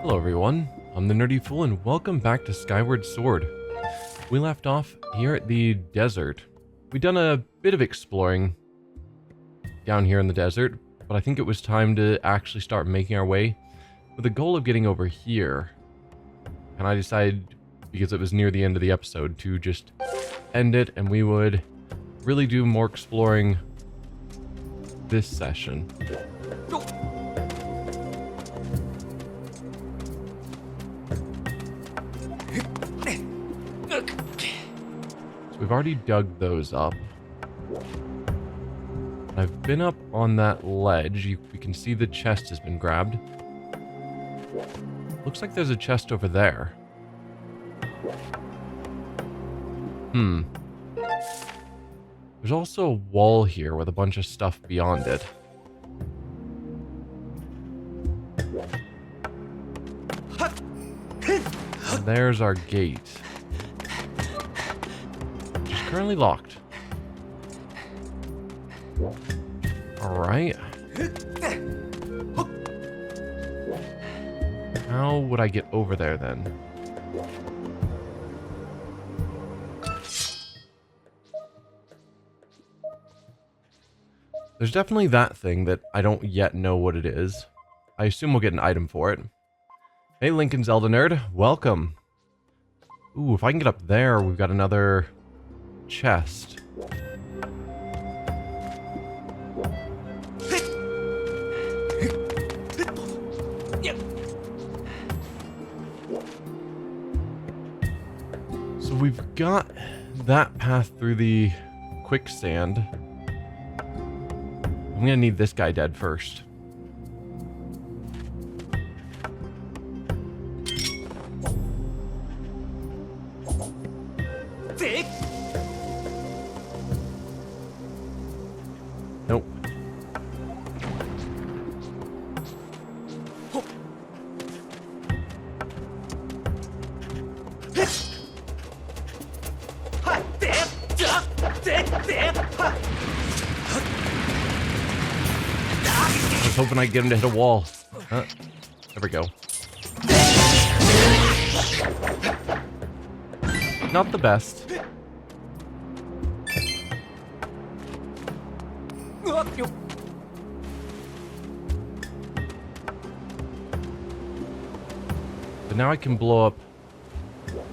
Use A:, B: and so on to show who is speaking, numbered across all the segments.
A: Hello everyone, I'm the Nerdy Fool and welcome back to Skyward Sword. We left off here at the desert. We've done a bit of exploring down here in the desert, but I think it was time to actually start making our way with the goal of getting over here. And I decided, because it was near the end of the episode, to just end it and we would really do more exploring this session. We've already dug those up. I've been up on that ledge. We can see the chest has been grabbed. Looks like there's a chest over there. There's also a wall here with a bunch of stuff beyond it. And there's our gate. Currently locked. Alright. How would I get over there then? There's definitely that thing that I don't yet know what it is. I assume we'll get an item for it. Hey Lincoln Zelda nerd, welcome. Ooh, if I can get up there, we've got another chest. So we've got that path through the quicksand. I'm gonna need this guy dead first. Nope. I was hoping I'd get him to hit a wall. There we go. Not the best. But now I can blow up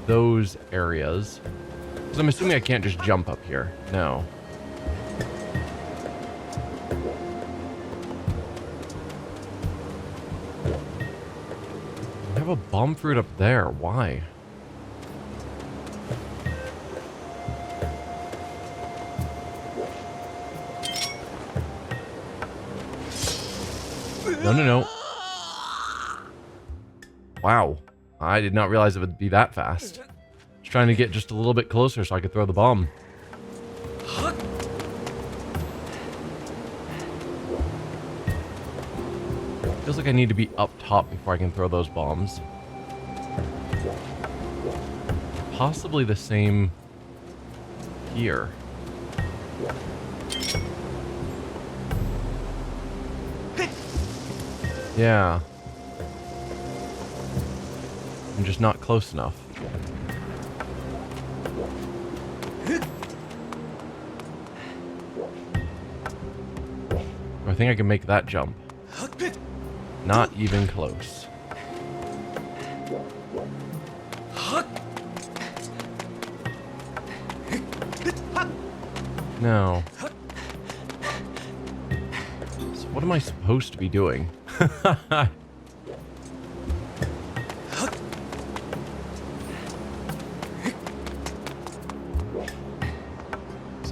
A: those areas. Because I'm assuming I can't just jump up here. No. I have a bomb fruit up there. Why? No. Wow. I did not realize it would be that fast. Just trying to get just a little bit closer so I could throw the bomb. Feels like I need to be up top before I can throw those bombs. Possibly the same here. Yeah. I'm just not close enough. I think I can make that jump. Not even close. No. So what am I supposed to be doing? So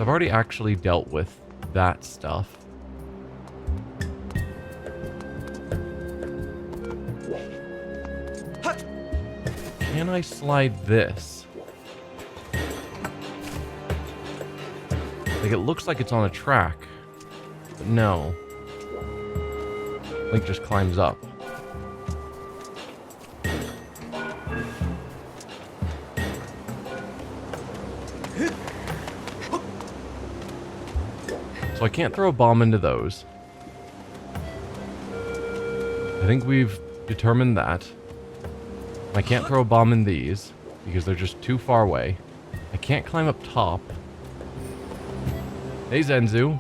A: I've already actually dealt with that stuff. Can I slide this? Like, it looks like it's on a track, but no. Link just climbs up. So I can't throw a bomb into those. I think we've determined that. I can't throw a bomb in these because they're just too far away. I can't climb up top. Hey, Zenzu.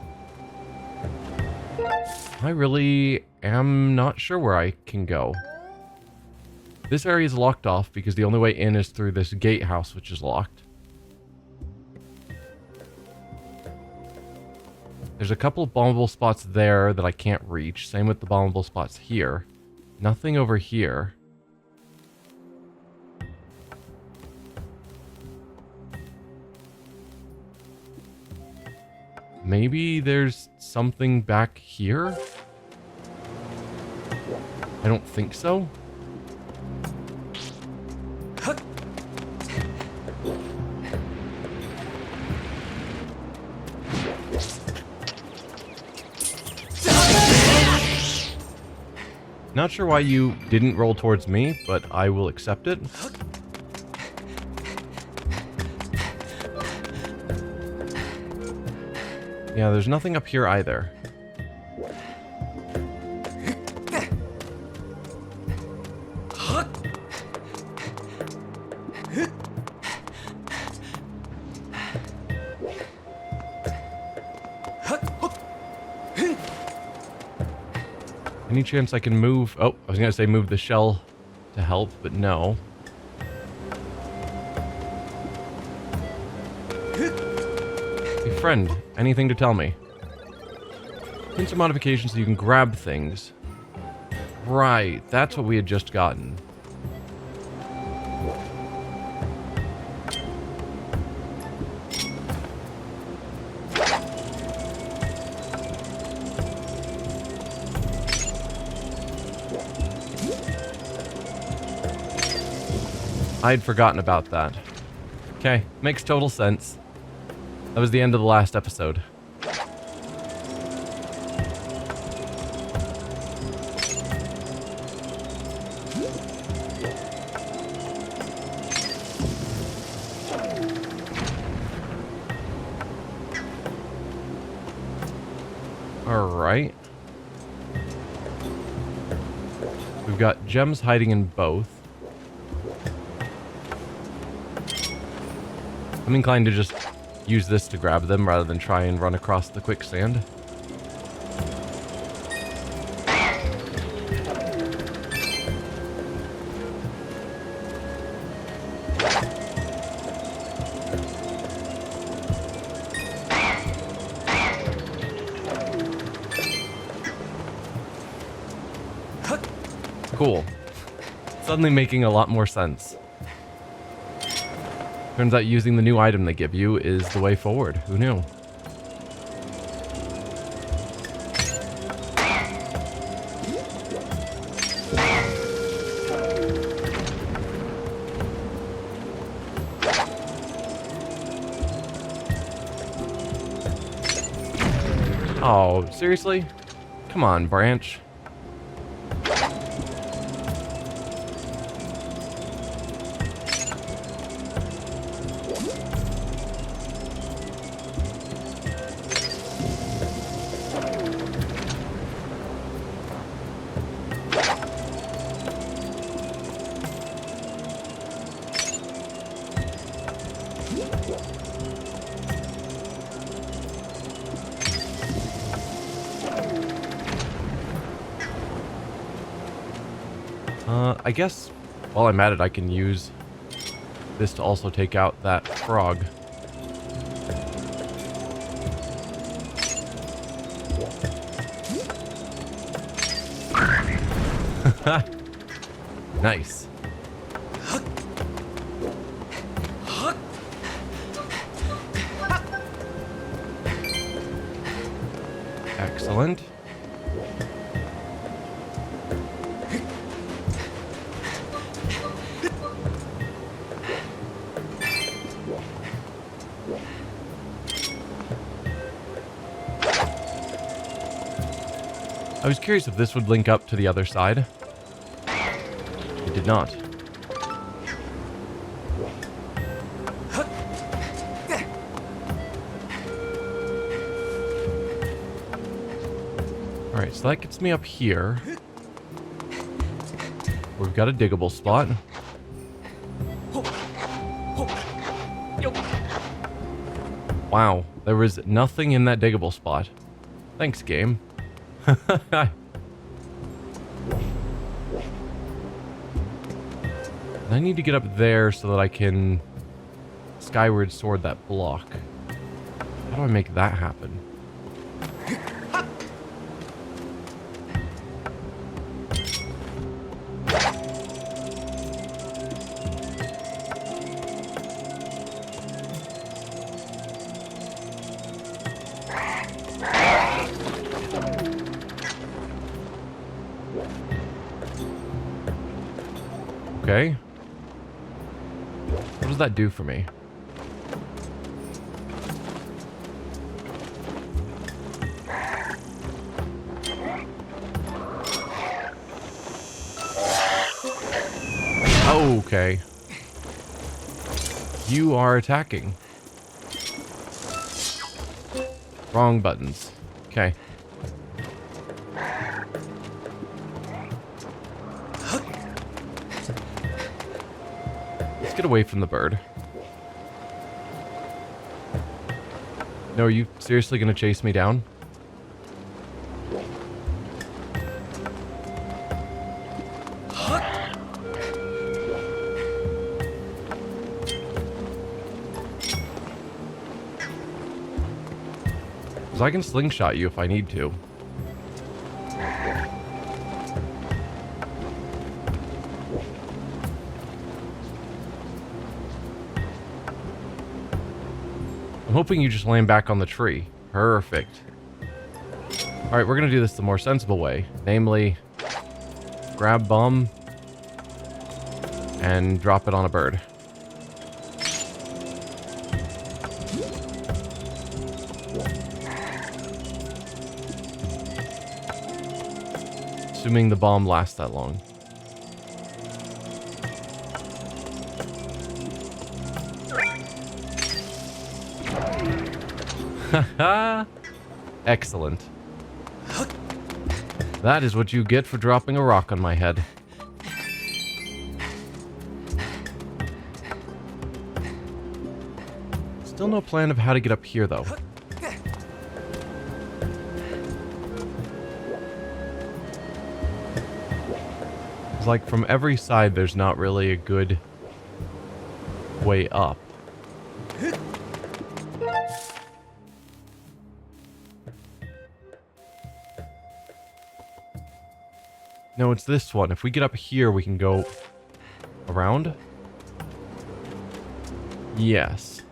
A: I really am not sure where I can go. This area is locked off because the only way in is through this gatehouse, which is locked. There's a couple of bombable spots there that I can't reach. Same with the bombable spots here. Nothing over here. Maybe there's something back here? I don't think so. Not sure why you didn't roll towards me, but I will accept it. Yeah, there's nothing up here either. Any chance I can move? Oh, I was gonna say move the shell to help, but no. Hey friend, anything to tell me? Pincer modification so you can grab things. Right, that's what we had just gotten. I'd forgotten about that. Okay, makes total sense. That was the end of the last episode. Alright. We've got gems hiding in both. I'm inclined to just use this to grab them rather than try and run across the quicksand. Cool. Suddenly making a lot more sense. Turns out using the new item they give you is the way forward. Who knew? Oh, seriously? Come on, Branch. I guess while I'm at it, I can use this to also take out that frog. Nice. Excellent. I was curious if this would link up to the other side. It did not. Alright, so that gets me up here. We've got a diggable spot. Wow, there was nothing in that diggable spot. Thanks, game. I need to get up there so that I can Skyward Sword that block. How do I make that happen? Okay. What does that do for me? Okay. You are attacking. Wrong buttons. Okay. Let's get away from the bird. No, are you seriously gonna chase me down? Because I can slingshot you if I need to. I'm hoping you just land back on the tree. Perfect. Alright, we're going to do this the more sensible way. Namely, grab bomb and drop it on a bird. Assuming the bomb lasts that long. Haha! Excellent. That is what you get for dropping a rock on my head. Still no plan of how to get up here, though. It's like from every side, there's not really a good way up. No, it's this one. If we get up here, we can go around? Yes.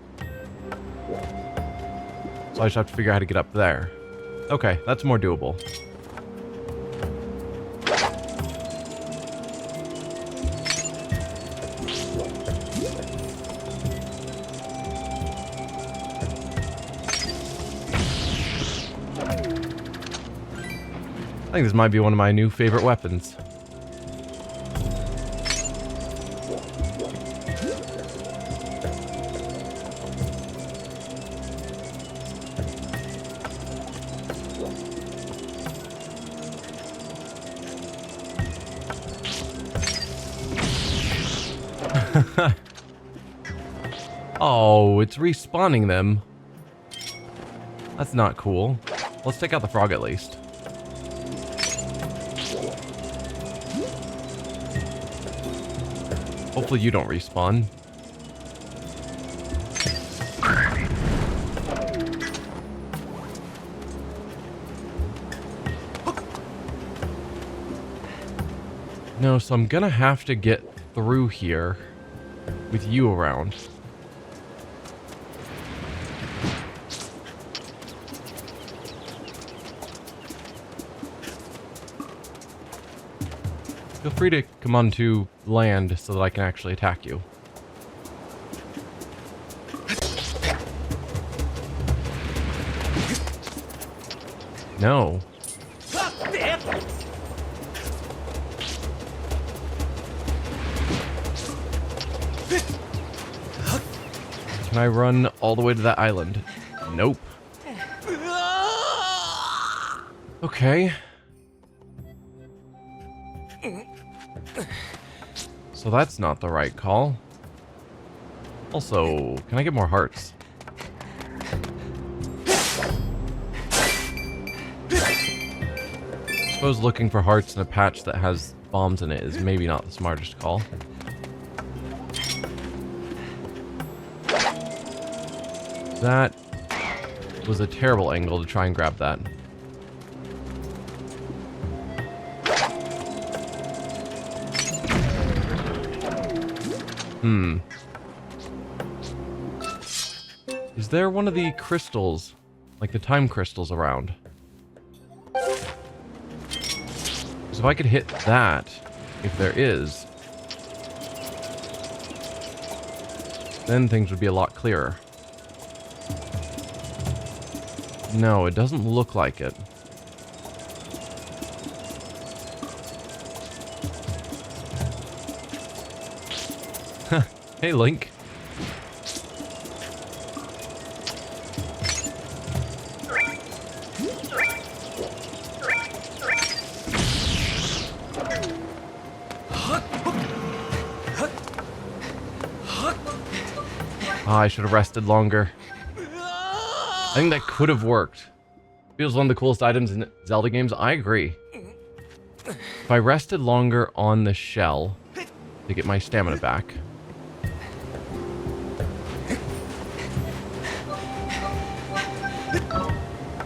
A: So I just have to figure out how to get up there. Okay, that's more doable. I think this might be one of my new favorite weapons. Oh, it's respawning them. That's not cool. Let's take out the frog at least. Hopefully you don't respawn. No, so I'm gonna have to get through here with you around. Feel free to come onto land so that I can actually attack you. No. Can I run all the way to that island? Nope. Okay. So that's not the right call. Also, can I get more hearts? suppose looking for hearts in a patch that has bombs in it is maybe not the smartest call. That was a terrible angle to try and grab that. Is there one of the crystals, like the time crystals, around? So if I could hit that, if there is, then things would be a lot clearer. No, it doesn't look like it. Hey, Link. I should have rested longer. I think that could have worked. Feels one of the coolest items in Zelda games. I agree. If I rested longer on the shell to get my stamina back.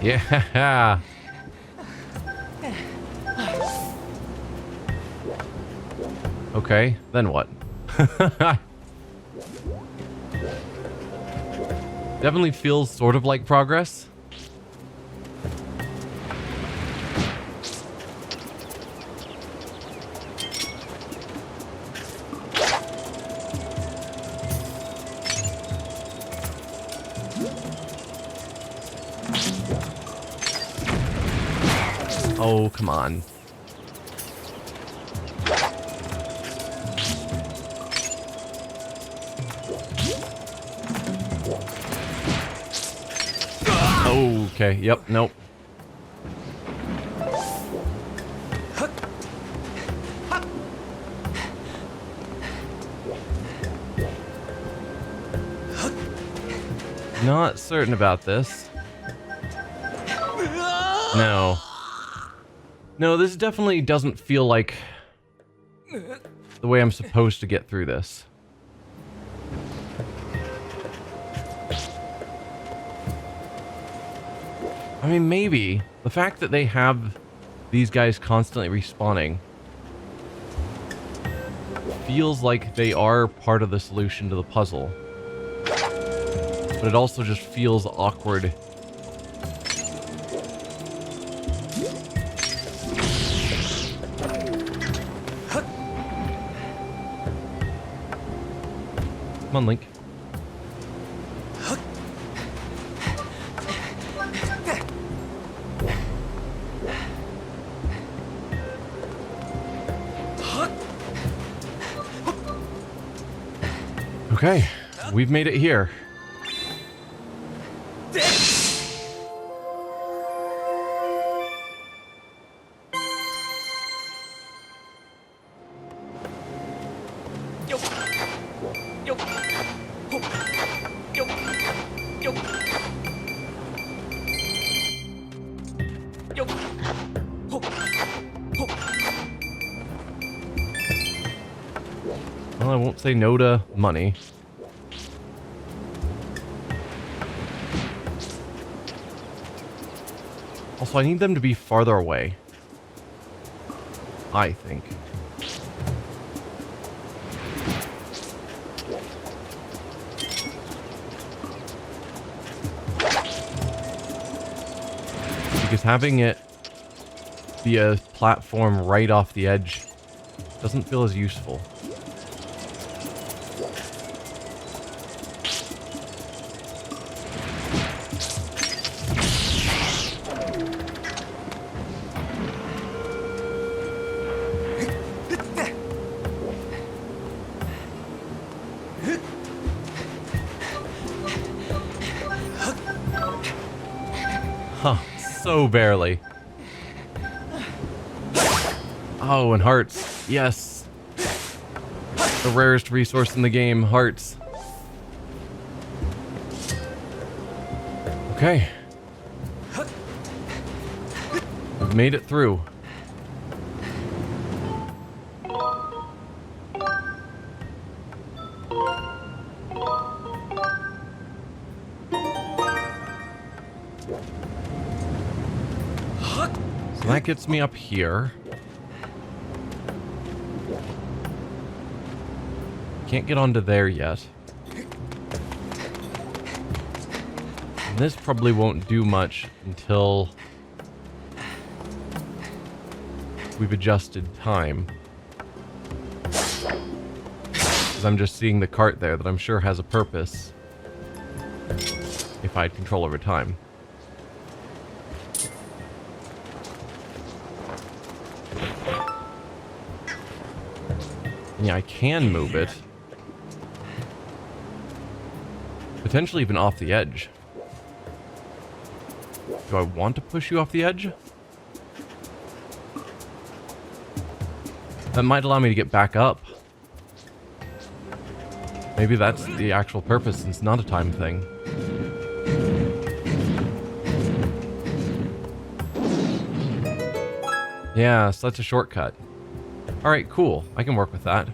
A: Yeah. Okay, then what? Definitely feels sort of like progress. Oh, come on. Okay, yep, nope. Not certain about this. No. No, this definitely doesn't feel like the way I'm supposed to get through this. I mean, maybe. The fact that they have these guys constantly respawning feels like they are part of the solution to the puzzle. But it also just feels awkward. Come on, Link. Okay, we've made it here. Well, I won't say no to money. Also, I need them to be farther away. I think. Because having it be a platform right off the edge doesn't feel as useful. Huh, so barely. Oh, and hearts. Yes. The rarest resource in the game, hearts. Okay. We've made it through. So that gets me up here. Can't get onto there yet. And this probably won't do much until we've adjusted time. Because I'm just seeing the cart there that I'm sure has a purpose if I had control over time. And yeah, I can move it. Potentially even off the edge. Do I want to push you off the edge? That might allow me to get back up. Maybe that's the actual purpose and it's not a time thing. Yeah, so that's a shortcut. Alright, cool. I can work with that.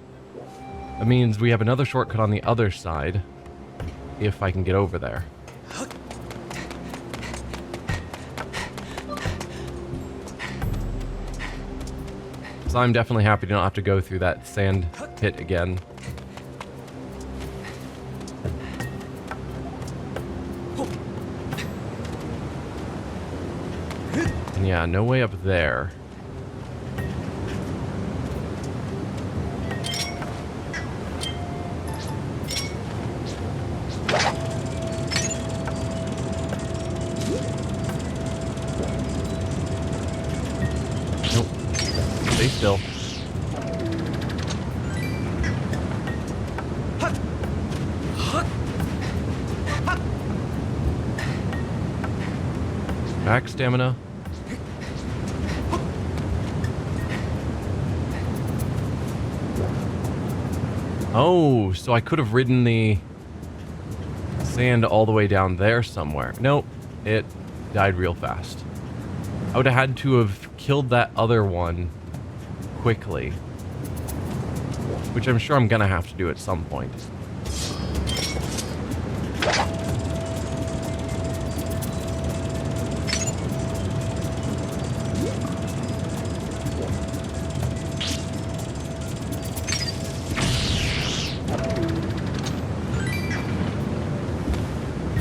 A: That means we have another shortcut on the other side, if I can get over there. So I'm definitely happy to not have to go through that sand pit again. And yeah, no way up there. Stay still. Back stamina. Oh, so I could have ridden the sand all the way down there somewhere. Nope, it died real fast. I would have had to have killed that other one quickly, which I'm sure I'm gonna have to do at some point.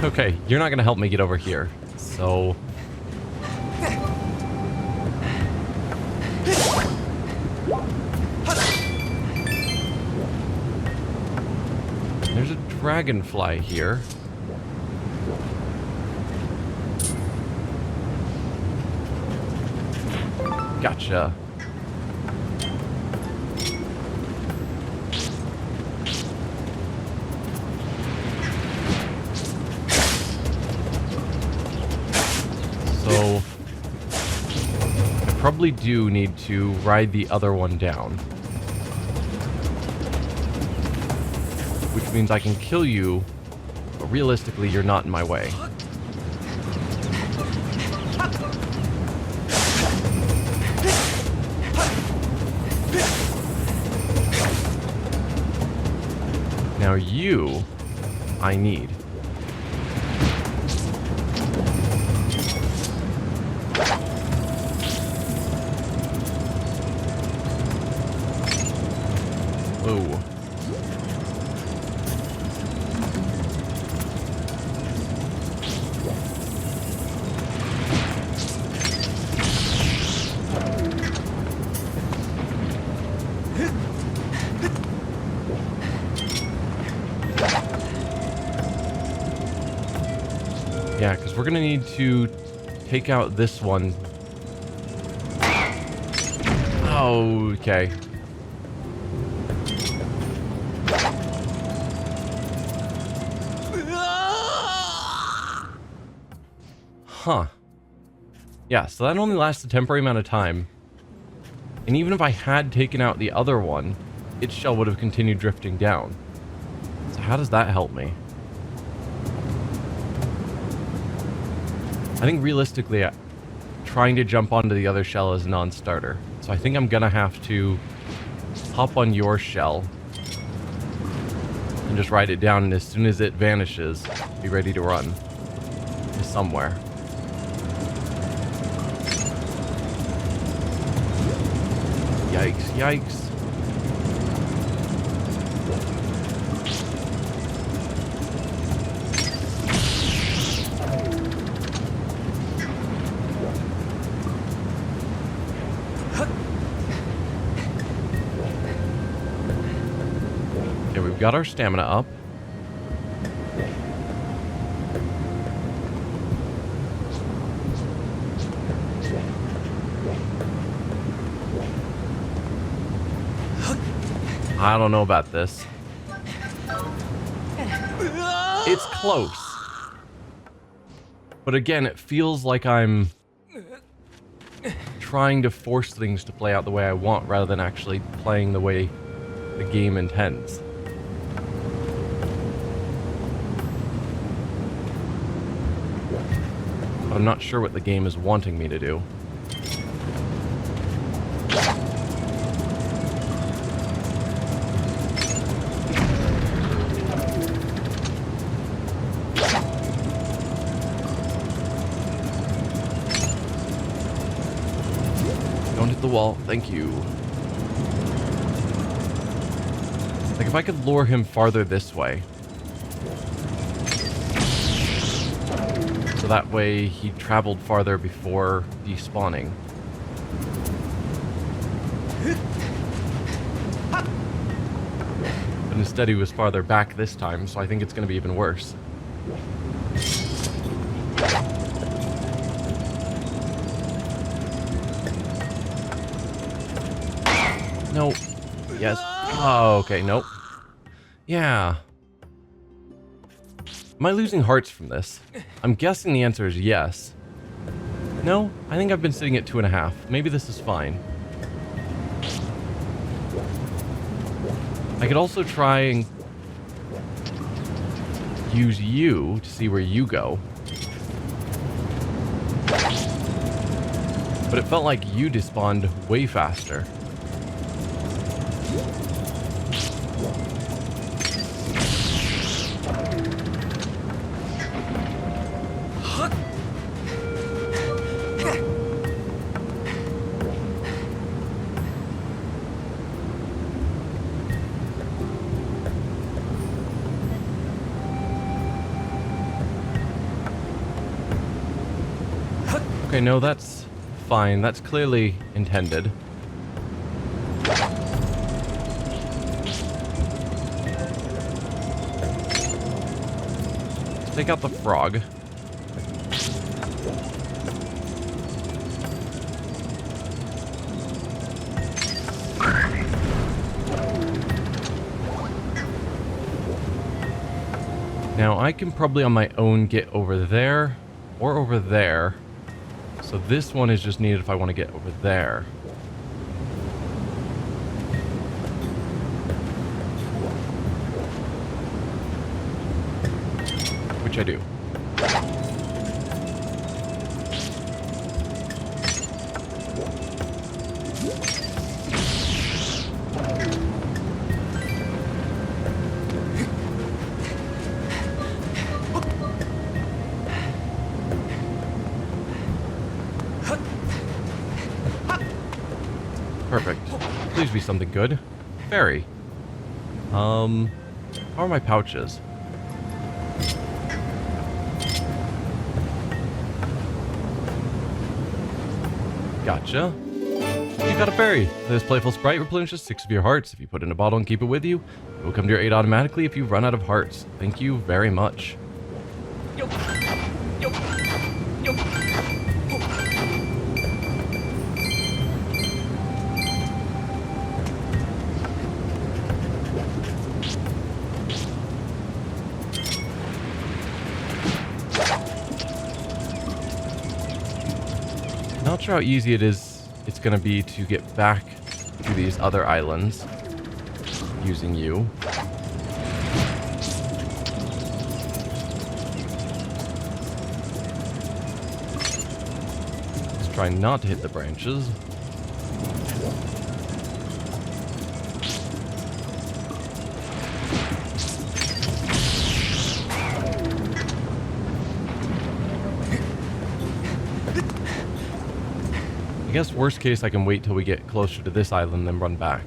A: Okay, you're not gonna help me get over here, so... There's a dragonfly here. Gotcha. So, I probably do need to ride the other one down. Which means I can kill you, but realistically, you're not in my way. Now you, I need. Ooh. Yeah, because we're going to need to take out this one. Oh, okay. Huh. Yeah, so that only lasts a temporary amount of time. And even if I had taken out the other one, its shell would have continued drifting down. So how does that help me? I think realistically, trying to jump onto the other shell is a non-starter. So I think I'm gonna have to hop on your shell. and just write it down, and as soon as it vanishes, be ready to run to somewhere. Yikes, yikes. Okay, we've got our stamina up. I don't know about this. It's close. But again, it feels like I'm trying to force things to play out the way I want rather than actually playing the way the game intends. I'm not sure what the game is wanting me to do. Don't hit the wall, thank you. Like if I could lure him farther this way. So that way he traveled farther before despawning. But instead he was farther back this time, so I think it's going to be even worse. No. Yes. Oh, okay, nope. Yeah. Am I losing hearts from this? I'm guessing the answer is yes. No? I think I've been sitting at 2.5. Maybe this is fine. I could also try and use you to see where you go. But it felt like you despawned way faster. Okay, no, that's fine. That's clearly intended. Let's take out the frog. Now, I can probably on my own get over there or over there. So this one is just needed if I want to get over there. Which I do. Perfect. Please be something good. Fairy. How are my pouches? Gotcha. You got a fairy. This playful sprite replenishes 6 of your hearts. If you put it in a bottle and keep it with you, it will come to your aid automatically if you run out of hearts. Thank you very much. Not sure how easy it's going to be to get back to these other islands using you. Let's try not to hit the branches. guess worst case I can wait till we get closer to this island and then run back.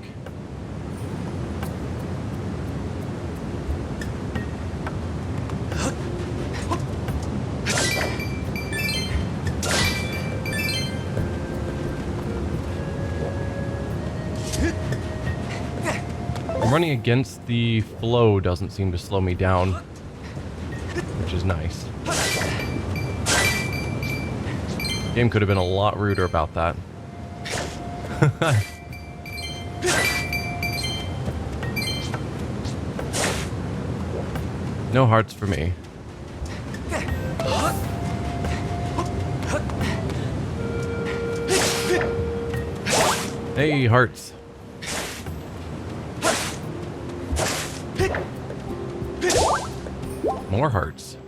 A: Running against the flow doesn't seem to slow me down, which is nice. Game could have been a lot ruder about that. No hearts for me. Hey, hearts. More hearts.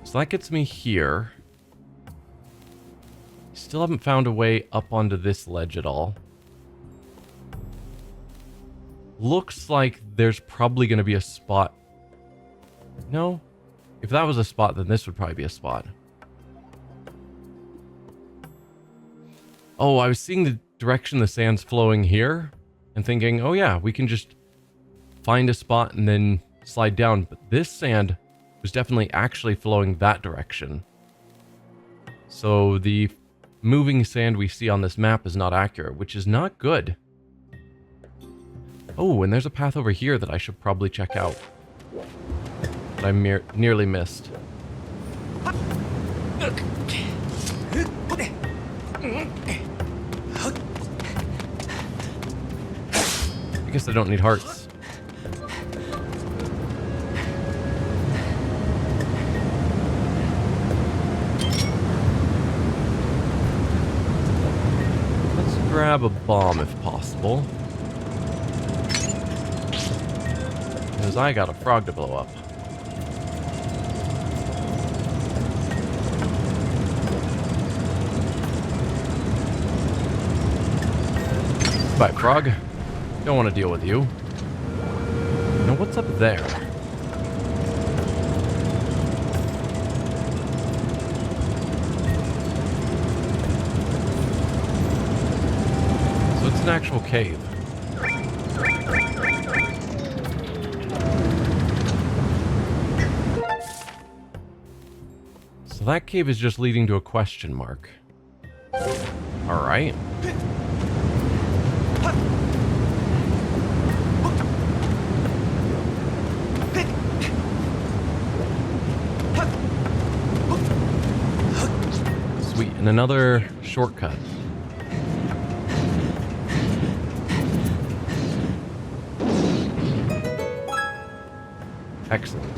A: So that gets me here. Still haven't found a way up onto this ledge at all. Looks like there's probably going to be a spot. No? If that was a spot, then this would probably be a spot. Oh, I was seeing the direction the sand's flowing here and thinking, oh yeah, we can just find a spot and then slide down. But this sand was definitely actually flowing that direction. So the moving sand we see on this map is not accurate, which is not good. Oh, and there's a path over here that I should probably check out. That I nearly missed. I guess I don't need hearts. Let's grab a bomb if possible. Because I got a frog to blow up. Bye, frog. Don't want to deal with you. Now, what's up there? So it's an actual cave. So that cave is just leading to a question mark. Alright. Sweet, and another shortcut. Excellent.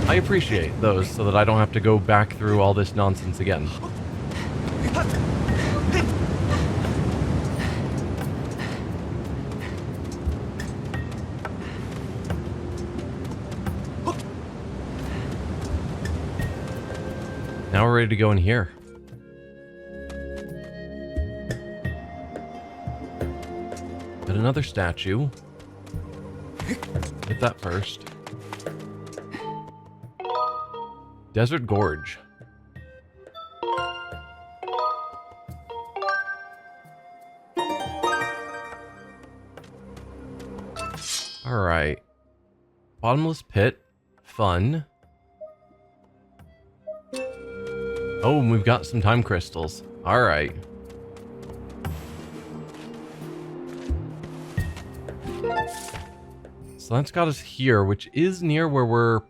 A: I appreciate those so that I don't have to go back through all this nonsense again. Now we're ready to go in here. Got another statue. Hit that first. Desert Gorge. Alright. Bottomless pit. Fun. Oh, and we've got some time crystals. Alright. So that's got us here, which is near where we're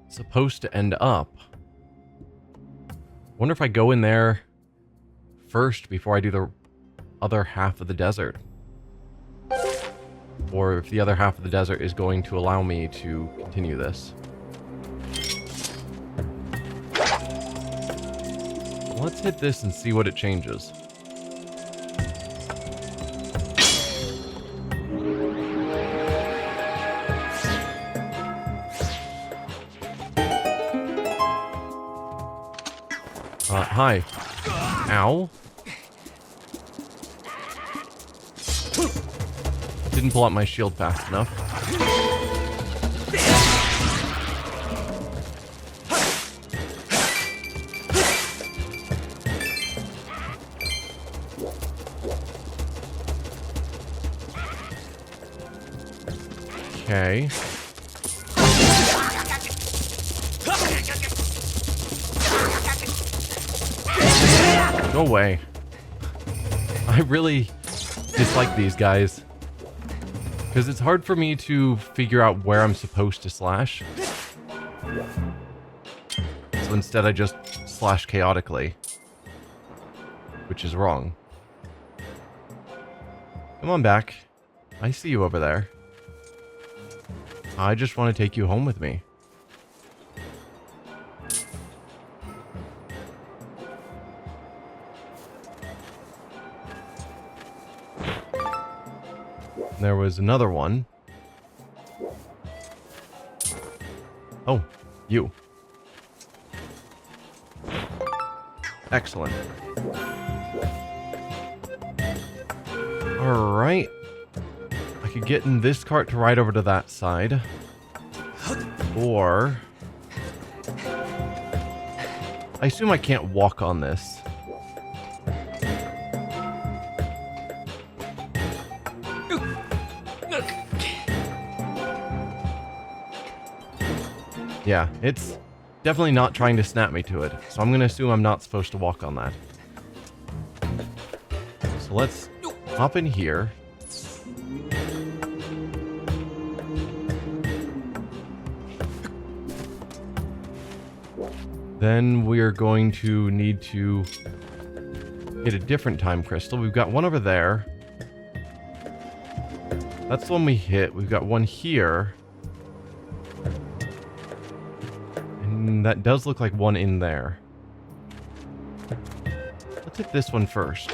A: supposed to end up. Wonder if I go in there first before I do the other half of the desert. Or if the other half of the desert is going to allow me to continue this. Let's hit this and see what it changes. Hi. Ow. Didn't pull out my shield fast enough. Okay. Go away. I really dislike these guys. Because it's hard for me to figure out where I'm supposed to slash. So instead I just slash chaotically. Which is wrong. Come on back. I see you over there. I just want to take you home with me. There was another one. Oh, you. Excellent. Alright. I could get in this cart to ride over to that side. Or... I assume I can't walk on this. Yeah, it's definitely not trying to snap me to it, so I'm going to assume I'm not supposed to walk on that. So let's hop in here. Then we're going to need to get a different time crystal. We've got one over there. That's the one we hit. We've got one here. And that does look like one in there. Let's hit this one first.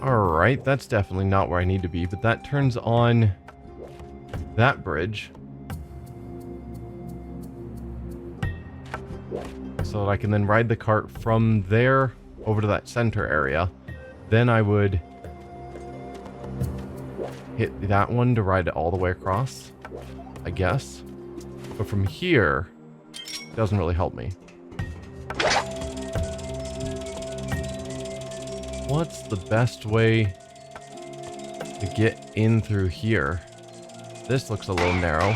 A: Alright, that's definitely not where I need to be, but that turns on that bridge. So that I can then ride the cart from there over to that center area. Then I would hit that one to ride it all the way across, I guess. But from here, it doesn't really help me. What's the best way to get in through here? This looks a little narrow.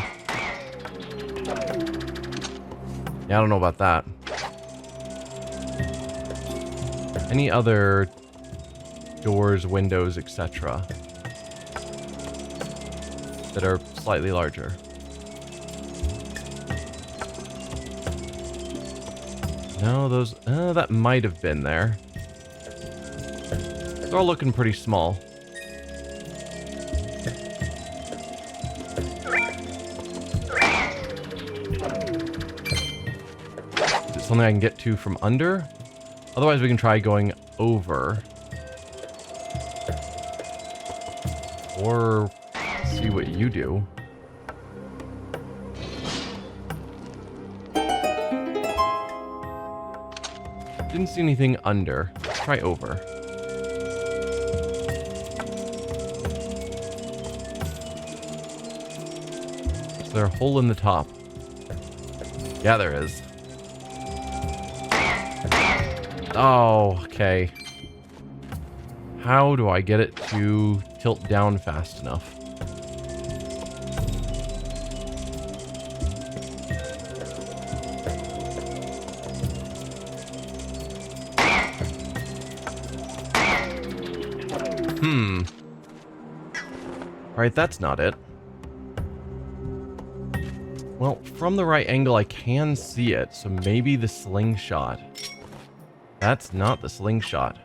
A: Yeah, I don't know about that. Any other doors, windows, etc. that are slightly larger? No, those... that might have been there. They're all looking pretty small. Is it something I can get to from under? Otherwise we can try going over. Or see what you do. Didn't see anything under. Let's try over. Is there a hole in the top? Yeah, there is. Oh, okay. How do I get it to tilt down fast enough? Alright, that's not it. Well, from the right angle I can see it, so maybe the slingshot. That's not the slingshot.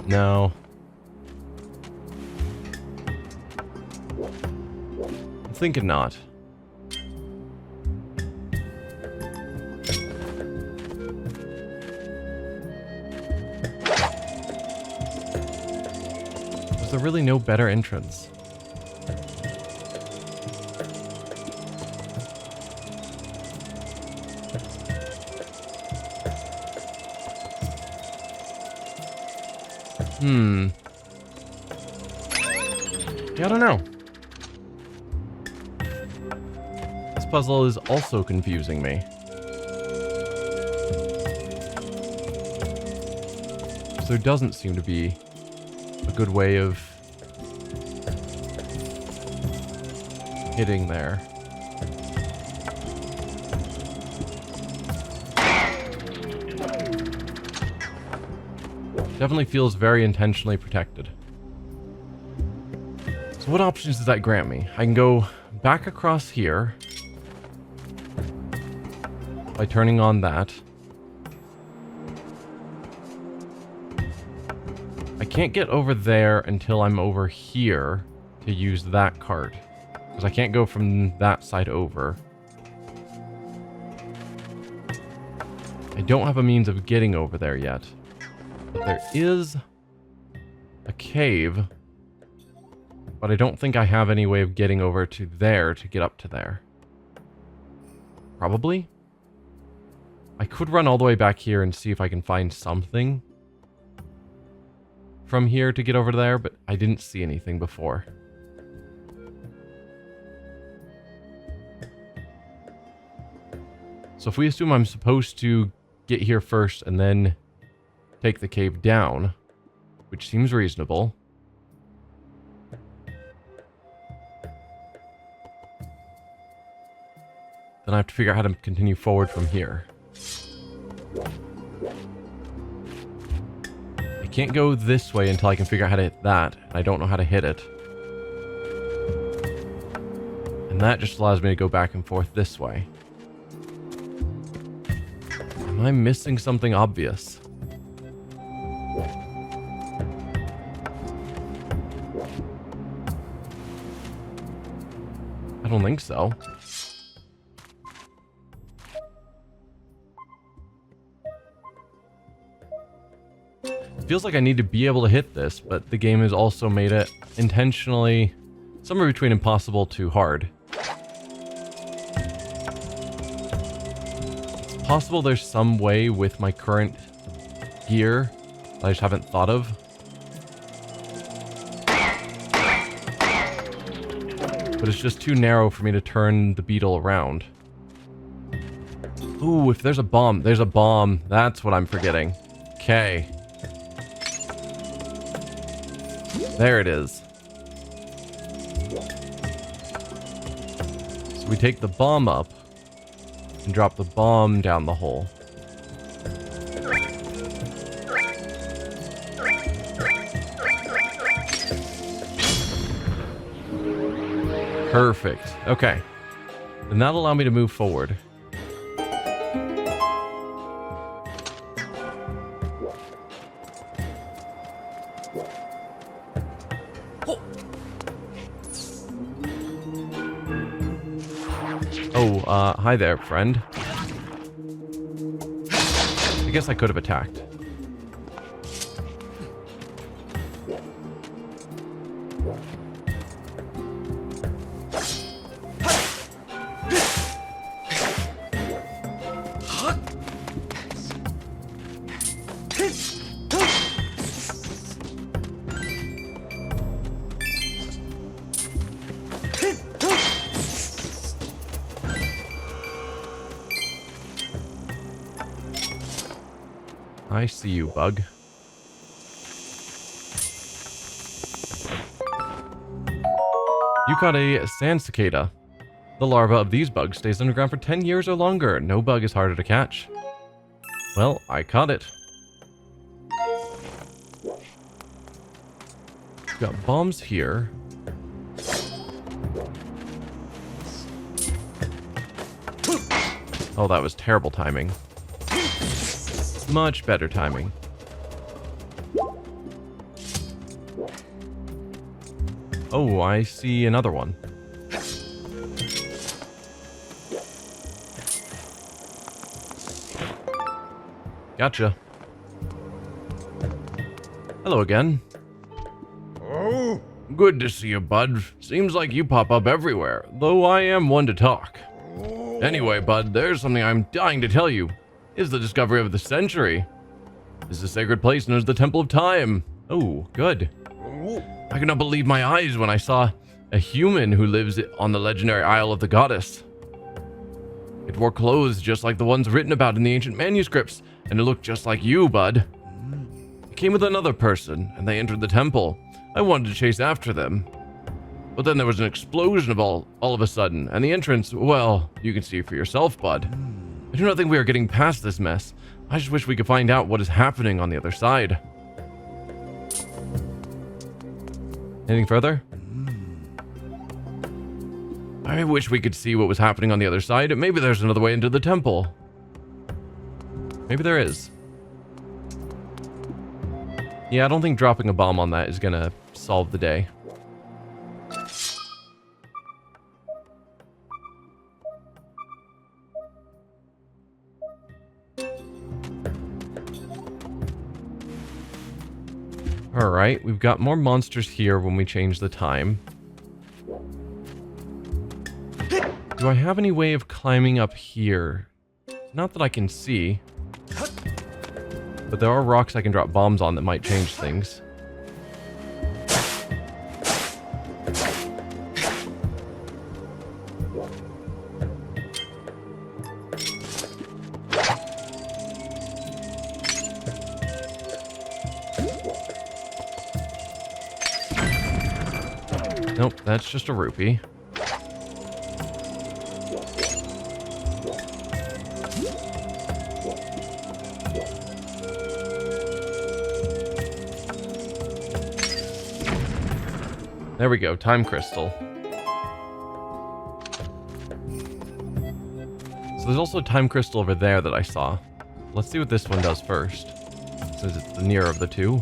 A: No. I'm thinking not. there really no better entrance? Yeah, I don't know. This puzzle is also confusing me. So there doesn't seem to be a good way of hitting there. Definitely feels very intentionally protected. So what options does that grant me? I can go back across here by turning on that. I can't get over there until I'm over here to use that cart, because I can't go from that side over. I don't have a means of getting over there yet. But there is a cave, but I don't think I have any way of getting over to there to get up to there. Probably? I could run all the way back here and see if I can find something from here to get over to there, but I didn't see anything before. So if we assume I'm supposed to get here first and then take the cave down, which seems reasonable, then I have to figure out how to continue forward from here. I can't go this way until I can figure out how to hit that, and I don't know how to hit it. And that just allows me to go back and forth this way. Am I missing something obvious? I don't think so. Feels like I need to be able to hit this, but the game has also made it intentionally somewhere between impossible to hard. It's possible there's some way with my current gear that I just haven't thought of. But it's just too narrow for me to turn the beetle around. Ooh, if there's a bomb. There's a bomb. That's what I'm forgetting. Okay. There it is. So we take the bomb up and drop the bomb down the hole. Perfect. Okay. Then that'll allow me to move forward. Oh, hi there, friend. I guess I could have attacked. I see you, bug. You caught a sand cicada. The larva of these bugs stays underground for 10 years or longer. No bug is harder to catch. Well, I caught it. We've got bombs here. Oh, that was terrible timing. Much better timing. Oh, I see another one. Gotcha. Hello again. Good to see you, bud. Seems like you pop up everywhere, though I am one to talk. Anyway, bud, there's something I'm dying to tell you. It's the discovery of the century. This is a sacred place known as the Temple of Time. Oh, good. I could not believe my eyes when I saw a human who lives on the legendary Isle of the Goddess. It wore clothes just like the ones written about in the ancient manuscripts, and it looked just like you, bud. It came with another person, and they entered the temple. I wanted to chase after them. But then there was an explosion of all of a sudden, and the entrance, well, you can see for yourself, bud. I do not think we are getting past this mess. I just wish we could find out what is happening on the other side. Anything further? I wish we could see what was happening on the other side. Maybe there's another way into the temple. Maybe there is. Yeah, I don't think dropping a bomb on that is gonna solve the day. Alright, we've got more monsters here when we change the time. Do I have any way of climbing up here? Not that I can see. But there are rocks I can drop bombs on that might change things. Nope, that's just a rupee. There we go, time crystal. So there's also a time crystal over there that I saw. Let's see what this one does first, since it's the nearer of the two.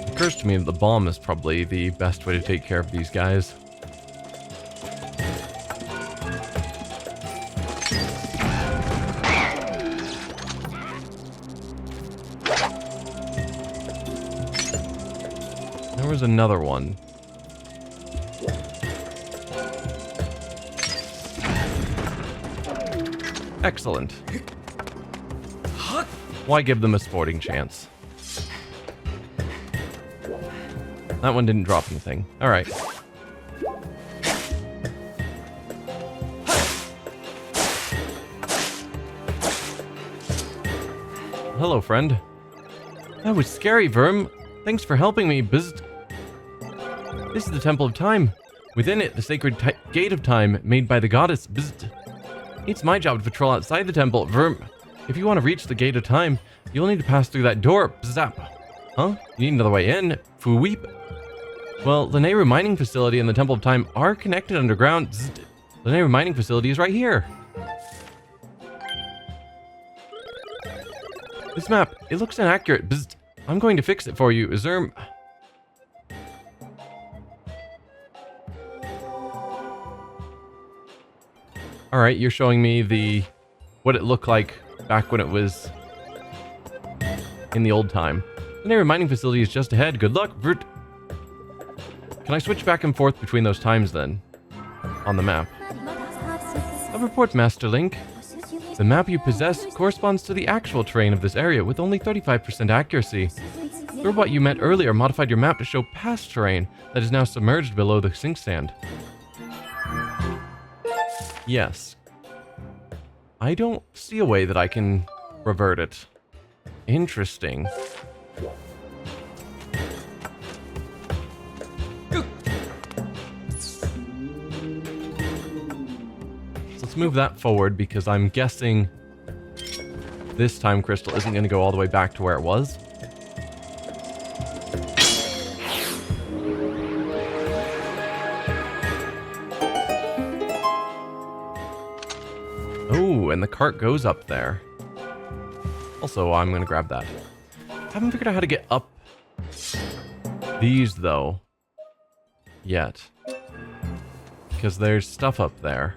A: It occurs to me that the bomb is probably the best way to take care of these guys. There was another one. Excellent. Why give them a sporting chance? That one didn't drop anything. Alright. Hello, friend. That was scary, Verm. Thanks for helping me, Bzzzt. This is the Temple of Time. Within it, the sacred gate of time made by the goddess, Bzzzt. It's my job to patrol outside the temple, Verm. If you want to reach the gate of time, you'll need to pass through that door, Bzzap. Huh? You need another way in? Fooweep? Well, Lanayru mining facility and the Temple of Time are connected underground. Bzzzt. Lanayru mining facility is right here. This map, it looks inaccurate. Bzzzt. I'm going to fix it for you, Zerm. Alright, you're showing me what it looked like back when it was in the old time. The Lanayru mining facility is just ahead. Good luck, Vert. Can I switch back and forth between those times then? On the map. A report, Master Link. The map you possess corresponds to the actual terrain of this area with only 35% accuracy. The robot you met earlier modified your map to show past terrain that is now submerged below the sink sand. Yes. I don't see a way that I can revert it. Interesting. Let's move that forward because I'm guessing this time crystal isn't going to go all the way back to where it was. Oh, and the cart goes up there. Also, I'm going to grab that. Haven't figured out how to get up these, though, yet. Because there's stuff up there.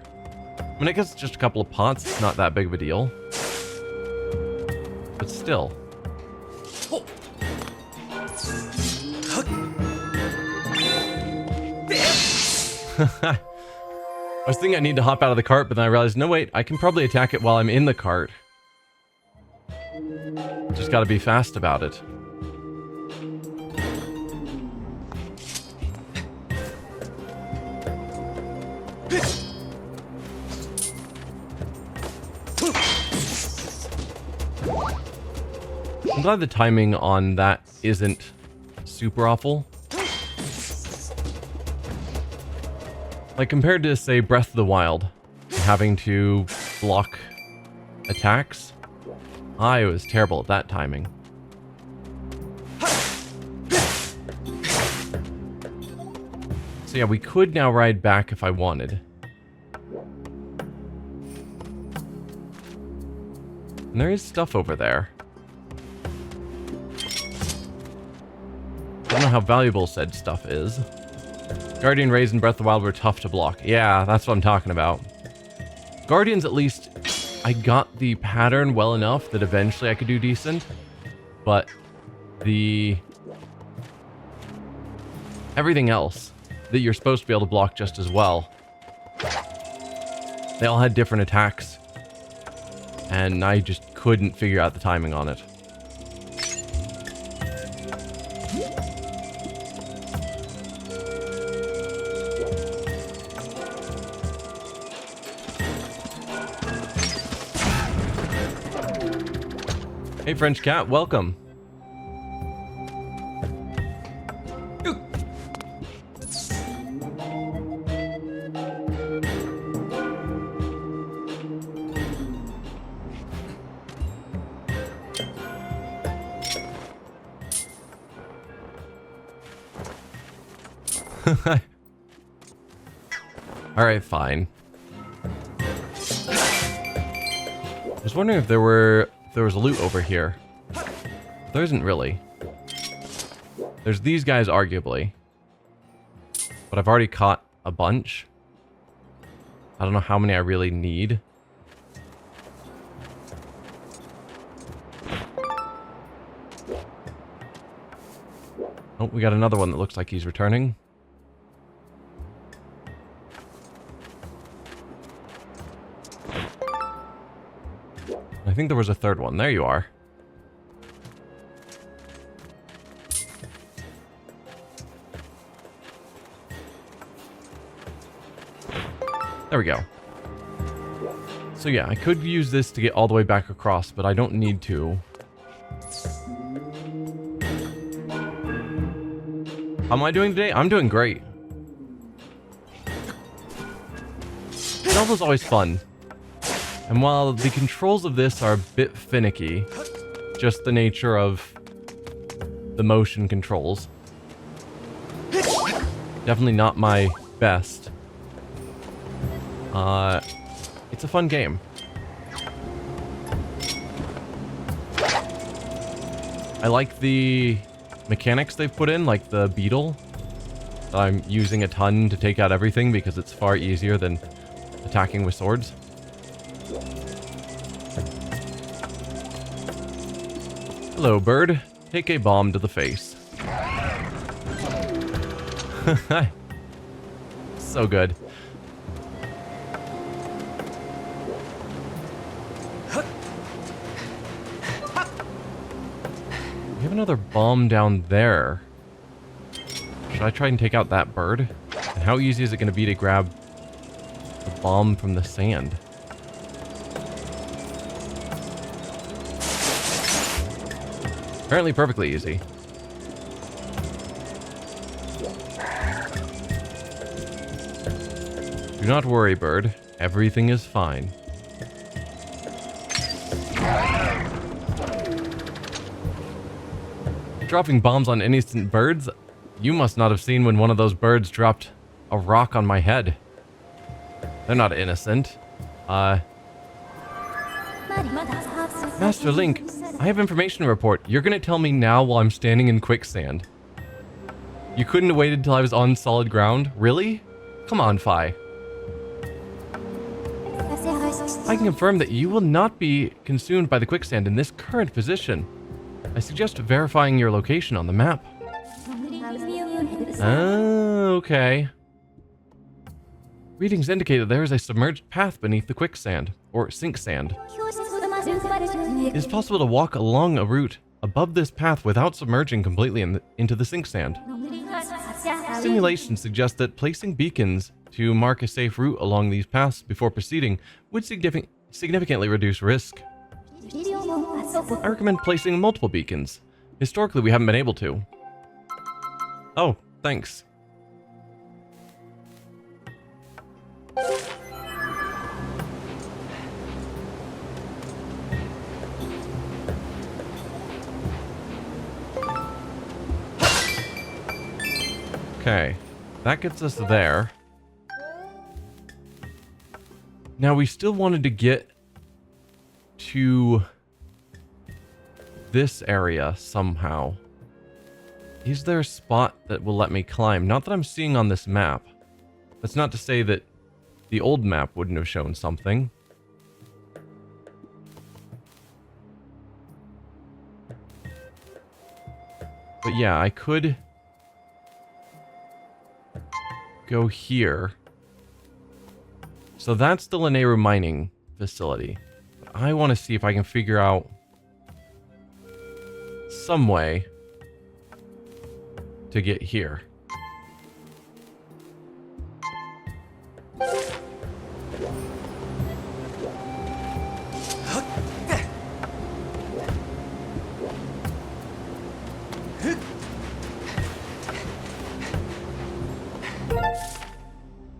A: I mean, I guess it's just a couple of pots. It's not that big of a deal. But still. I was thinking I need to hop out of the cart, but then I realized, no wait, I can probably attack it while I'm in the cart. Just gotta be fast about it. I'm glad the timing on that isn't super awful. Like, compared to, say, Breath of the Wild, having to block attacks, I was terrible at that timing. So yeah, we could now ride back if I wanted. And there is stuff over there. I don't know how valuable said stuff is. Guardian Rays in Breath of the Wild were tough to block. Yeah, that's what I'm talking about. Guardians, at least, I got the pattern well enough that eventually I could do decent. But everything else that you're supposed to be able to block just as well, they all had different attacks. And I just couldn't figure out the timing on it. Hey, French Cat, welcome. Alright, fine. I was wondering if there was a loot over here. There isn't really. There's these guys, arguably. But I've already caught a bunch. I don't know how many I really need. Oh, we got another one that looks like he's returning. I think there was a third one. There you are. There we go. So yeah, I could use this to get all the way back across, but I don't need to. How am I doing today? I'm doing great. Zelda's always fun. And while the controls of this are a bit finicky, just the nature of the motion controls, definitely not my best. It's a fun game. I like the mechanics they've put in, like the beetle. I'm using a ton to take out everything because it's far easier than attacking with swords. Hello, bird. Take a bomb to the face. So good. We have another bomb down there. Should I try and take out that bird? And how easy is it going to be to grab the bomb from the sand? Apparently perfectly easy. Do not worry, bird. Everything is fine. Dropping bombs on innocent birds? You must not have seen when one of those birds dropped a rock on my head. They're not innocent. Master Link, I have information to report. You're gonna tell me now while I'm standing in quicksand. You couldn't have waited till I was on solid ground? Really? Come on, Fi. I can confirm that you will not be consumed by the quicksand in this current position. I suggest verifying your location on the map. Oh, okay. Readings indicate that there is a submerged path beneath the quicksand, or sink sand. It is possible to walk along a route above this path without submerging completely into the sink sand. Simulations suggest that placing beacons to mark a safe route along these paths before proceeding would significantly reduce risk. I recommend placing multiple beacons. Historically, we haven't been able to. Oh, thanks. Okay, that gets us there. Now we still wanted to get to this area somehow. Is there a spot that will let me climb? Not that I'm seeing on this map. That's not to say that the old map wouldn't have shown something. But yeah, I could go here. So that's the Lanayru mining facility. But I want to see if I can figure out some way to get here.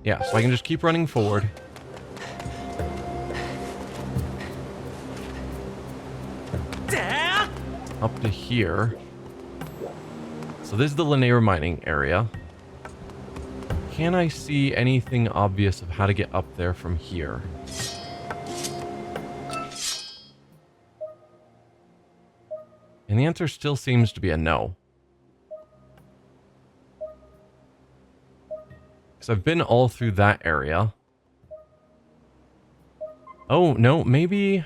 A: Yeah, so I can just keep running forward. Up to here. So this is the Lanayru mining area. Can I see anything obvious of how to get up there from here? And the answer still seems to be a no. Because I've been all through that area. Oh, no, maybe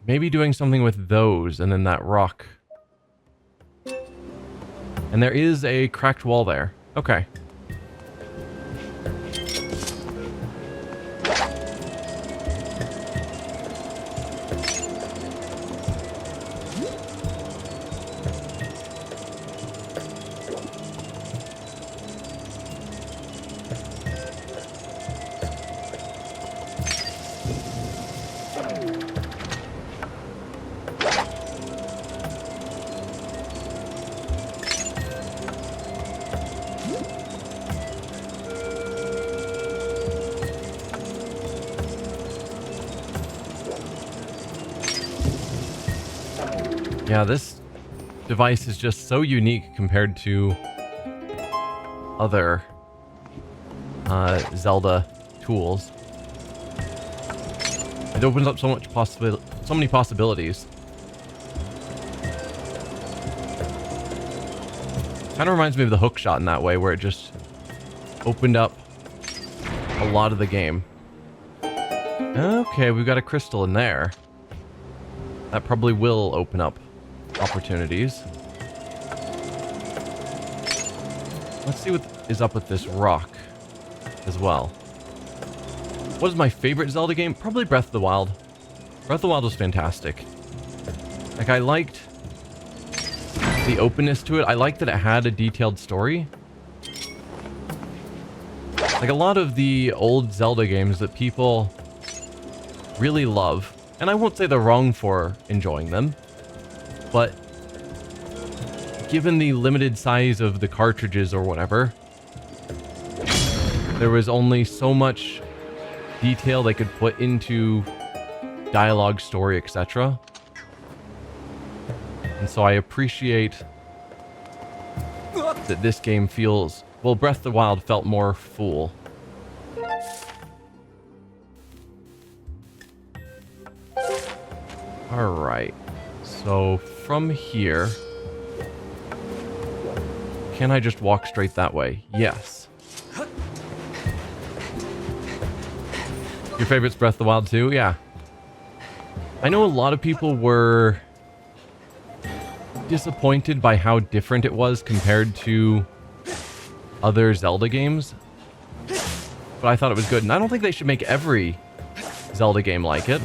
A: doing something with those and then that rock. And there is a cracked wall there. Okay. Yeah, this device is just so unique compared to other Zelda tools. It opens up so many possibilities. Kind of reminds me of the hook shot in that way, where it just opened up a lot of the game. Okay, we've got a crystal in there. That probably will open up opportunities. Let's see what is up with this rock as well. What is my favorite Zelda game? Probably Breath of the Wild. Breath of the Wild was fantastic. Like, I liked the openness to it. I liked that it had a detailed story. Like, a lot of the old Zelda games that people really love, and I won't say they're wrong for enjoying them, but given the limited size of the cartridges or whatever, there was only so much detail they could put into dialogue, story, etc. And so I appreciate that this game feels, well, Breath of the Wild felt more full. Alright. So, from here... Can I just walk straight that way? Yes. Your favorite's Breath of the Wild 2? Yeah. I know a lot of people were disappointed by how different it was compared to other Zelda games. But I thought it was good. And I don't think they should make every Zelda game like it.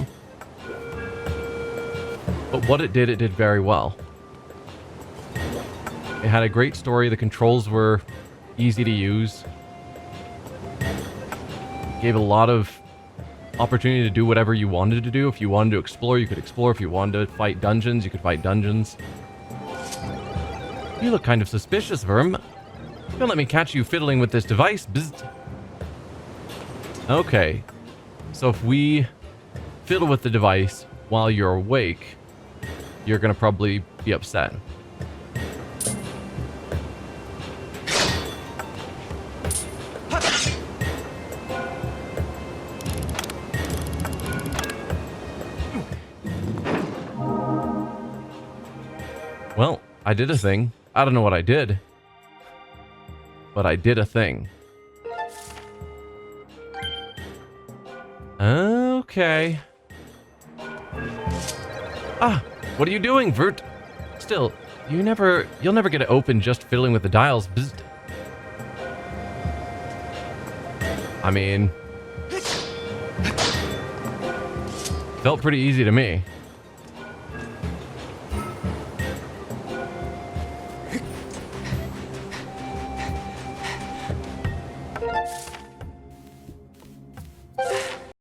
A: But what it did very well. It had a great story. The controls were easy to use. It gave a lot of opportunity to do whatever you wanted to do. If you wanted to explore, you could explore. If you wanted to fight dungeons, you could fight dungeons. You look kind of suspicious, Verm. Don't let me catch you fiddling with this device. Bzz. Okay. So if we fiddle with the device while you're awake, you're going to probably be upset. Well, I did a thing. I don't know what I did, but I did a thing. Okay. Ah, what are you doing, Vert? Still, you'll never get it open just fiddling with the dials. Bzz. I mean, felt pretty easy to me.